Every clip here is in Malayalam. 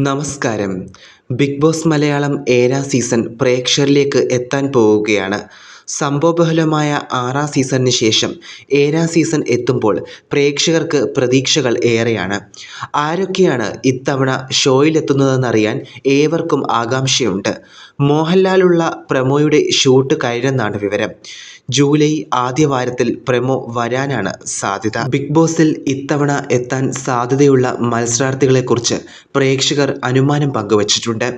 നമസ്കാരം. ബിഗ് ബോസ് മലയാളം 7ാം സീസൺ പ്രേക്ഷകരിലേക്ക് എത്താൻ പോവുകയാണ്. സംഭവബഹുലമായ 6ാം സീസണിന് ശേഷം 7ാം സീസൺ എത്തുമ്പോൾ പ്രേക്ഷകർക്ക് പ്രതീക്ഷകൾ ഏറെയാണ്. ആരൊക്കെയാണ് ഇത്തവണ ഷോയിലെത്തുന്നതെന്നറിയാൻ ഏവർക്കും ആകാംക്ഷയുണ്ട്. മോഹൻലാലുള്ള പ്രൊമോയുടെ ഷൂട്ട് കഴിഞ്ഞെന്നാണ് വിവരം. ജൂലൈ ആദ്യവാരത്തിൽ പ്രൊമോ വരാനാണ് സാധ്യത. ബിഗ് ബോസിൽ ഇത്തവണ എത്താൻ സാധ്യതയുള്ള മത്സരാർത്ഥികളെക്കുറിച്ച് പ്രേക്ഷകർ അനുമാനം പങ്കുവച്ചിട്ടുണ്ട്.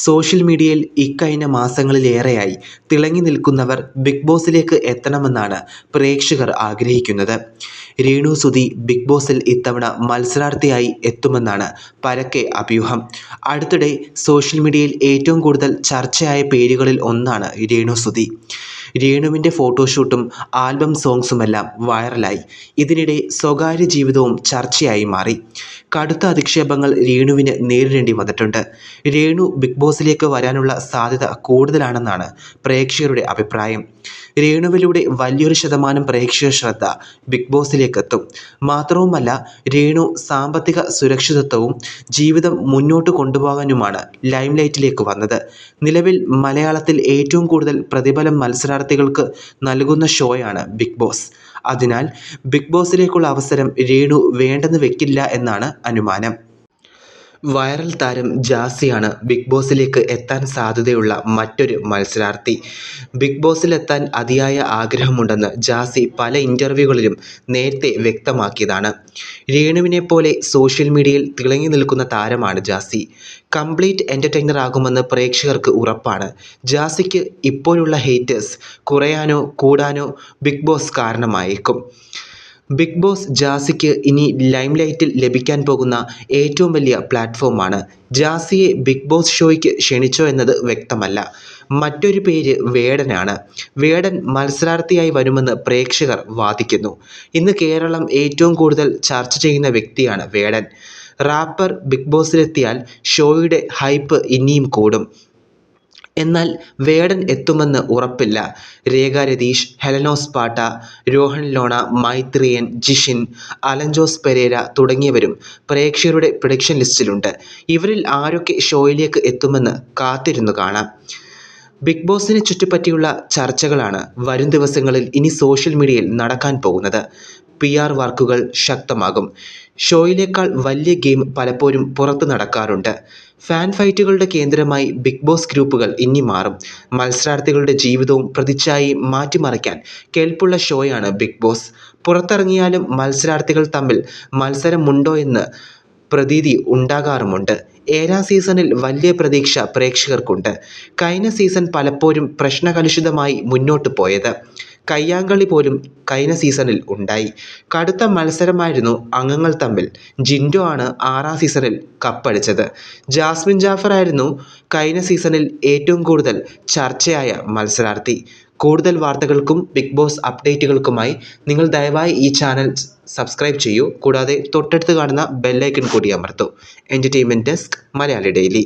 സോഷ്യൽ മീഡിയയിൽ ഇക്കഴിഞ്ഞ മാസങ്ങളിലേറെയായി തിളങ്ങി നിൽക്കുന്നവർ ബിഗ് ബോസിലേക്ക് എത്തണമെന്നാണ് പ്രേക്ഷകർ ആഗ്രഹിക്കുന്നത്. രേണു സുധി ബിഗ് ബോസിൽ ഇത്തവണ മത്സരാർത്ഥിയായി എത്തുമെന്നാണ് പരക്കെ അഭ്യൂഹം. അടുത്തിടെ സോഷ്യൽ മീഡിയയിൽ ഏറ്റവും കൂടുതൽ ചർച്ചയായ പേരുകളിൽ ഒന്നാണ് രേണു സുധി. രേണുവിൻ്റെ ഫോട്ടോഷൂട്ടും ആൽബം സോങ്സുമെല്ലാം വൈറലായി. ഇതിനിടെ സ്വകാര്യ ജീവിതവും ചർച്ചയായി മാറി. കടുത്ത അധിക്ഷേപങ്ങൾ രേണുവിന് നേരിടേണ്ടി വന്നിട്ടുണ്ട്. രേണു ബിഗ് ബോസിലേക്ക് വരാനുള്ള സാധ്യത കൂടുതലാണെന്നാണ് പ്രേക്ഷകരുടെ അഭിപ്രായം. രേണുവിലൂടെ വലിയൊരു ശതമാനം പ്രേക്ഷക ശ്രദ്ധ ബിഗ് ബോസിലേക്കെത്തും. മാത്രവുമല്ല, രേണു സാമ്പത്തിക സുരക്ഷിതത്വവും ജീവിതം മുന്നോട്ട് കൊണ്ടുപോകാനുമാണ് ലൈംലൈറ്റിലേക്ക് വന്നത്. നിലവിൽ മലയാളത്തിൽ ഏറ്റവും കൂടുതൽ പ്രതിഫലം മത്സരാർത്ഥികൾക്ക് നൽകുന്ന ഷോയാണ് ബിഗ് ബോസ്. അതിനാൽ ബിഗ് ബോസിലേക്കുള്ള അവസരം രേണു വേണ്ടെന്ന് വെക്കില്ല എന്നാണ് അനുമാനം. വൈറൽ താരം ജാസിയാണ് ബിഗ് ബോസിലേക്ക് എത്താൻ സാധ്യതയുള്ള മറ്റൊരു മത്സരാർത്ഥി. ബിഗ് ബോസിലെത്താൻ അതിയായ ആഗ്രഹമുണ്ടെന്ന് ജാസി പല ഇൻ്റർവ്യൂകളിലും നേരത്തെ വ്യക്തമാക്കിയതാണ്. രേണുവിനെ പോലെ സോഷ്യൽ മീഡിയയിൽ തിളങ്ങി നിൽക്കുന്ന താരമാണ് ജാസി. കംപ്ലീറ്റ് എൻ്റർടൈനർ ആകുമെന്ന് പ്രേക്ഷകർക്ക് ഉറപ്പാണ്. ജാസിക്ക് ഇപ്പോഴുള്ള ഹേറ്റേഴ്സ് കുറയാനോ കൂടാനോ ബിഗ് ബോസ് കാരണമായേക്കും. ബിഗ് ബോസ് ജാസിക്ക് ഇനി ലൈംലൈറ്റിൽ ലഭിക്കാൻ പോകുന്ന ഏറ്റവും വലിയ പ്ലാറ്റ്ഫോമാണ്. ജാസിയെ ബിഗ് ബോസ് ഷോയ്ക്ക് ക്ഷണിച്ചോ എന്നത് വ്യക്തമല്ല. മറ്റൊരു പേര് വേടനാണ്. വേടൻ മത്സരാർത്ഥിയായി വരുമെന്ന് പ്രേക്ഷകർ വാദിക്കുന്നു. ഇന്ന് കേരളം ഏറ്റവും കൂടുതൽ ചർച്ച ചെയ്യുന്ന വ്യക്തിയാണ് വേടൻ. റാപ്പർ ബിഗ് ബോസിലെത്തിയാൽ ഷോയുടെ ഹൈപ്പ് ഇനിയും കൂടും. എന്നാൽ വേടൻ എത്തുമെന്ന് ഉറപ്പില്ല. രേഖ രതീഷ്, ഹെലനോസ് പാട്ട, രോഹൻ ലോണ, മൈത്രിയൻ, ജിഷിൻ, അലൻ ജോസ് പെരേര തുടങ്ങിയവരും പ്രേക്ഷകരുടെ പ്രഡിക്ഷൻ ലിസ്റ്റിലുണ്ട്. ഇവരിൽ ആരൊക്കെ ഷോയിലേക്ക് എത്തുമെന്ന് കാത്തിരുന്നു കാണാം. ബിഗ് ബോസിനെ ചുറ്റിപ്പറ്റിയുള്ള ചർച്ചകളാണ് വരും ദിവസങ്ങളിൽ ഇനി സോഷ്യൽ മീഡിയയിൽ നടക്കാൻ പോകുന്നത്. PR വർക്കുകൾ ശക്തമാകും. ഷോയിലേക്കാൾ വലിയ ഗെയിം പലപ്പോഴും പുറത്ത് നടക്കാറുണ്ട്. ഫാൻ ഫൈറ്റുകളുടെ കേന്ദ്രമായി ബിഗ് ബോസ് ഗ്രൂപ്പുകൾ ഇനി മാറും. മത്സരാർത്ഥികളുടെ ജീവിതവും പ്രതിച്ഛായയും മാറ്റിമറിക്കാൻ കെൽപ്പുള്ള ഷോയാണ് ബിഗ് ബോസ്. പുറത്തിറങ്ങിയാലും മത്സരാർത്ഥികൾ തമ്മിൽ മത്സരമുണ്ടോ എന്ന് പ്രതീതി ഉണ്ടാകാറുമുണ്ട്. 7ാം സീസണിൽ വലിയ പ്രതീക്ഷ പ്രേക്ഷകർക്കുണ്ട്. കഴിഞ്ഞ സീസൺ പലപ്പോഴും പ്രശ്നകലുഷിതമായി മുന്നോട്ട് പോയത്. കയ്യാങ്കളി പോലും കഴിഞ്ഞ സീസണിൽ ഉണ്ടായി. കടുത്ത മത്സരമായിരുന്നു അംഗങ്ങൾ തമ്മിൽ. ജിൻഡോ ആണ് 6ാം സീസണിൽ കപ്പടിച്ചത്. ജാസ്മിൻ ജാഫർ ആയിരുന്നു കഴിഞ്ഞ സീസണിൽ ഏറ്റവും കൂടുതൽ ചർച്ചയായ മത്സരാർത്ഥി. കൂടുതൽ വാർത്തകൾക്കും ബിഗ് ബോസ് അപ്ഡേറ്റുകൾക്കുമായി നിങ്ങൾ ദയവായി ഈ ചാനൽ സബ്സ്ക്രൈബ് ചെയ്യൂ. കൂടാതെ തൊട്ടടുത്ത് കാണുന്ന ബെല്ലൈക്കൺ കൂടി അമർത്തൂ. Entertainment desk, Malayali daily.